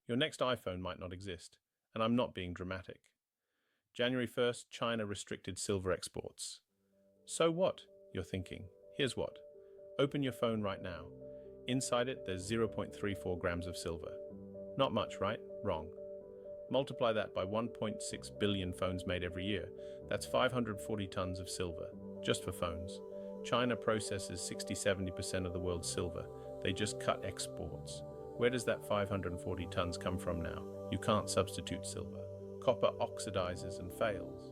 Your next iPhone might not exist, and I'm not being dramatic. January 1st, China restricted silver exports. So what? You're thinking. Here's what. Open your phone right now. Inside it, there's 0.34 grams of silver. Not much, right? Wrong. Multiply that by 1.6 billion phones made every year. That's 540 tons of silver, just for phones. China processes 60–70% of the world's silver. They just cut exports. Where does that 540 tons come from now? You can't substitute silver. Copper oxidizes and fails.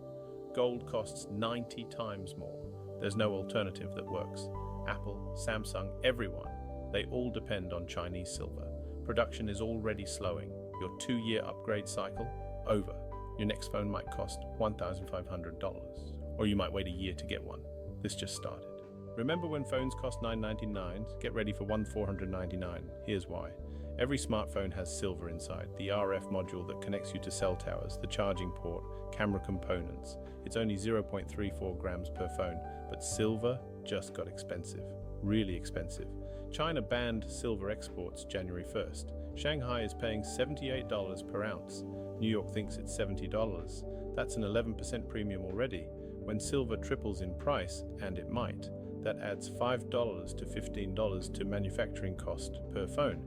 Gold costs 90 times more. There's no alternative that works. Apple, Samsung, everyone, they all depend on Chinese silver. Production is already slowing. Your 2-year upgrade cycle, over. Your next phone might cost $1,500, or you might wait a year to get one. This just started. Remember when phones cost $999? Get ready for $1,499. Here's why. Every smartphone has silver inside, the RF module that connects you to cell towers, the charging port, camera components. It's only 0.34 grams per phone, but silver just got expensive. Really expensive. China banned silver exports January 1st. Shanghai is paying $78 per ounce. New York thinks it's $70. That's an 11% premium already. When silver triples in price, and it might, that adds $5 to $15 to manufacturing cost per phone.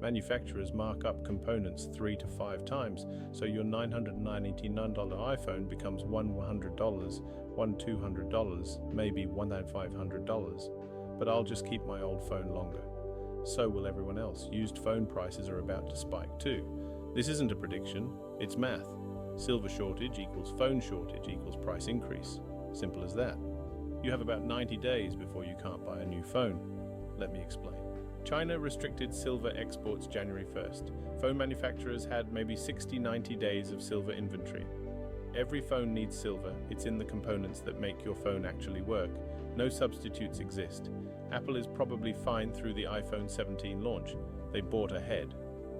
Manufacturers mark up components 3 to 5 times, so your $999 iPhone becomes $100, $200, maybe $1,500. But I'll just keep my old phone longer. So will everyone else. Used phone prices are about to spike too. This isn't a prediction, it's math. Silver shortage equals phone shortage equals price increase. Simple as that. You have about 90 days before you can't buy a new phone. Let me explain. China restricted silver exports January 1st. Phone manufacturers had maybe 60–90 days of silver inventory. Every phone needs silver. It's in the components that make your phone actually work. No substitutes exist. Apple is probably fine through the iPhone 17 launch. They bought ahead.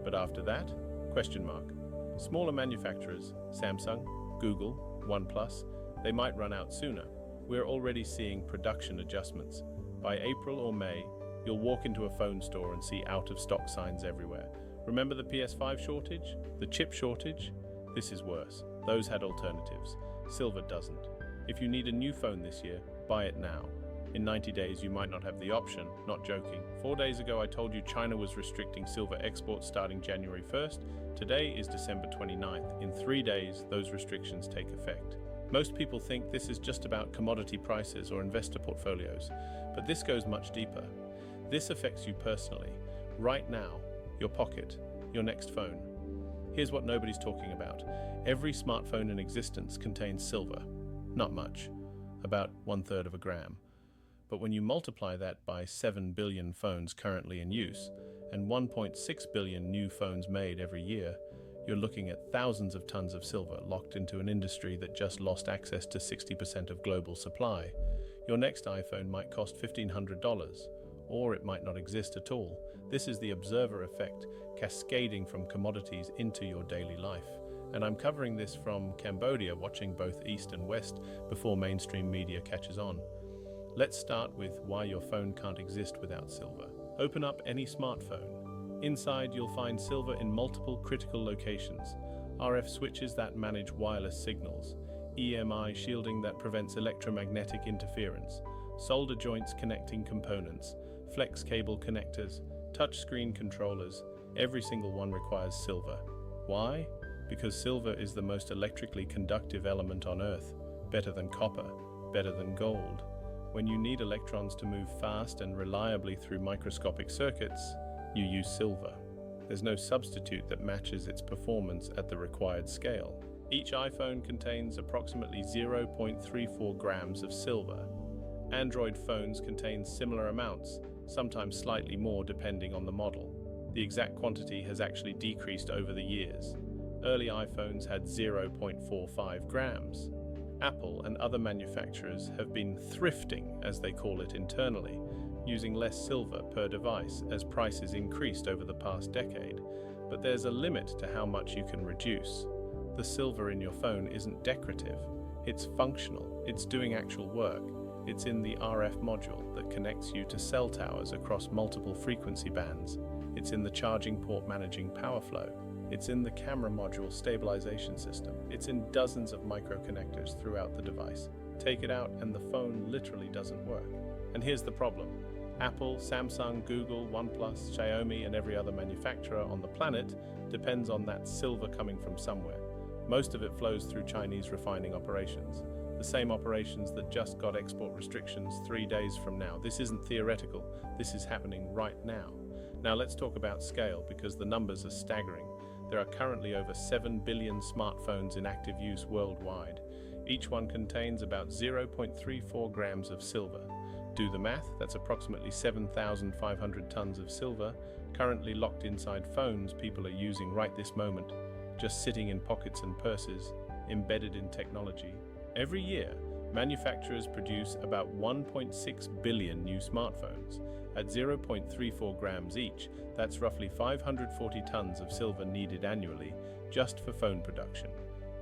But after that? Question mark. Smaller manufacturers, Samsung, Google, OnePlus, they might run out sooner. We're already seeing production adjustments. By April or May, you'll walk into a phone store and see out-of-stock signs everywhere. Remember the PS5 shortage? The chip shortage? This is worse. Those had alternatives. Silver doesn't. If you need a new phone this year, buy it now. In 90 days, you might not have the option. Not joking. 4 days ago, I told you China was restricting silver exports starting January 1st. Today is December 29th. In 3 days, those restrictions take effect. Most people think this is just about commodity prices or investor portfolios, but this goes much deeper. This affects you personally, right now, your pocket, your next phone. Here's what nobody's talking about. Every smartphone in existence contains silver. Not much, about 1/3 of a gram. But when you multiply that by 7 billion phones currently in use, and 1.6 billion new phones made every year, you're looking at thousands of tons of silver locked into an industry that just lost access to 60% of global supply. Your next iPhone might cost $1,500. Or it might not exist at all. This is the observer effect, cascading from commodities into your daily life. And I'm covering this from Cambodia, watching both East and West before mainstream media catches on. Let's start with why your phone can't exist without silver. Open up any smartphone. Inside, you'll find silver in multiple critical locations. RF switches that manage wireless signals. EMI shielding that prevents electromagnetic interference. Solder joints connecting components. Flex cable connectors, touchscreen controllers, every single one requires silver. Why? Because silver is the most electrically conductive element on Earth, better than copper, better than gold. When you need electrons to move fast and reliably through microscopic circuits, you use silver. There's no substitute that matches its performance at the required scale. Each iPhone contains approximately 0.34 grams of silver. Android phones contain similar amounts, sometimes slightly more depending on the model. The exact quantity has actually decreased over the years. Early iPhones had 0.45 grams. Apple and other manufacturers have been thrifting, as they call it internally, using less silver per device as prices increased over the past decade. But there's a limit to how much you can reduce. The silver in your phone isn't decorative. It's functional. It's doing actual work. It's in the RF module that connects you to cell towers across multiple frequency bands. It's in the charging port managing power flow. It's in the camera module stabilization system. It's in dozens of microconnectors throughout the device. Take it out and the phone literally doesn't work. And here's the problem. Apple, Samsung, Google, OnePlus, Xiaomi, and every other manufacturer on the planet depends on that silver coming from somewhere. Most of it flows through Chinese refining operations. The same operations that just got export restrictions 3 days from now. This isn't theoretical, this is happening right now. Now let's talk about scale, because the numbers are staggering. There are currently over 7 billion smartphones in active use worldwide. Each one contains about 0.34 grams of silver. Do the math, that's approximately 7,500 tons of silver currently locked inside phones people are using right this moment, just sitting in pockets and purses, embedded in technology. Every year, manufacturers produce about 1.6 billion new smartphones. At 0.34 grams each, that's roughly 540 tons of silver needed annually just for phone production.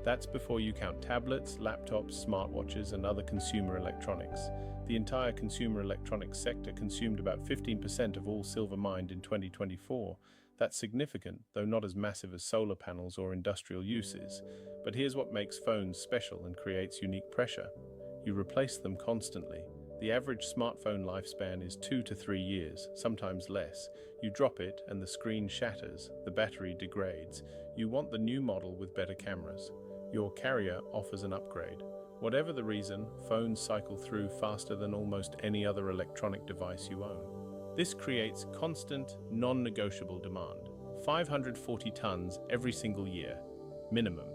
That's before you count tablets, laptops, smartwatches, and other consumer electronics. The entire consumer electronics sector consumed about 15% of all silver mined in 2024. That's significant, though not as massive as solar panels or industrial uses. But here's what makes phones special and creates unique pressure. You replace them constantly. The average smartphone lifespan is 2 to 3 years, sometimes less. You drop it and the screen shatters, the battery degrades. You want the new model with better cameras. Your carrier offers an upgrade. Whatever the reason, phones cycle through faster than almost any other electronic device you own. This creates constant, non-negotiable demand. 540 tons every single year, minimum.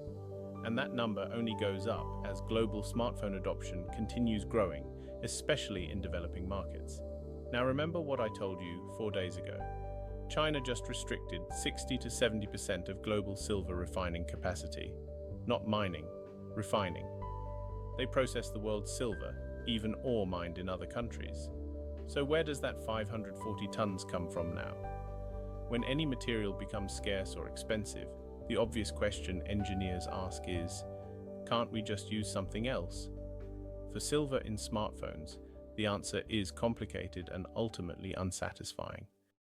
And that number only goes up as global smartphone adoption continues growing, especially in developing markets. Now remember what I told you 4 days ago. China just restricted 60 to 70% of global silver refining capacity. Not mining, refining. They process the world's silver, even ore mined in other countries. So where does that 540 tons come from now? When any material becomes scarce or expensive, the obvious question engineers ask is, can't we just use something else? For silver in smartphones, the answer is complicated and ultimately unsatisfying.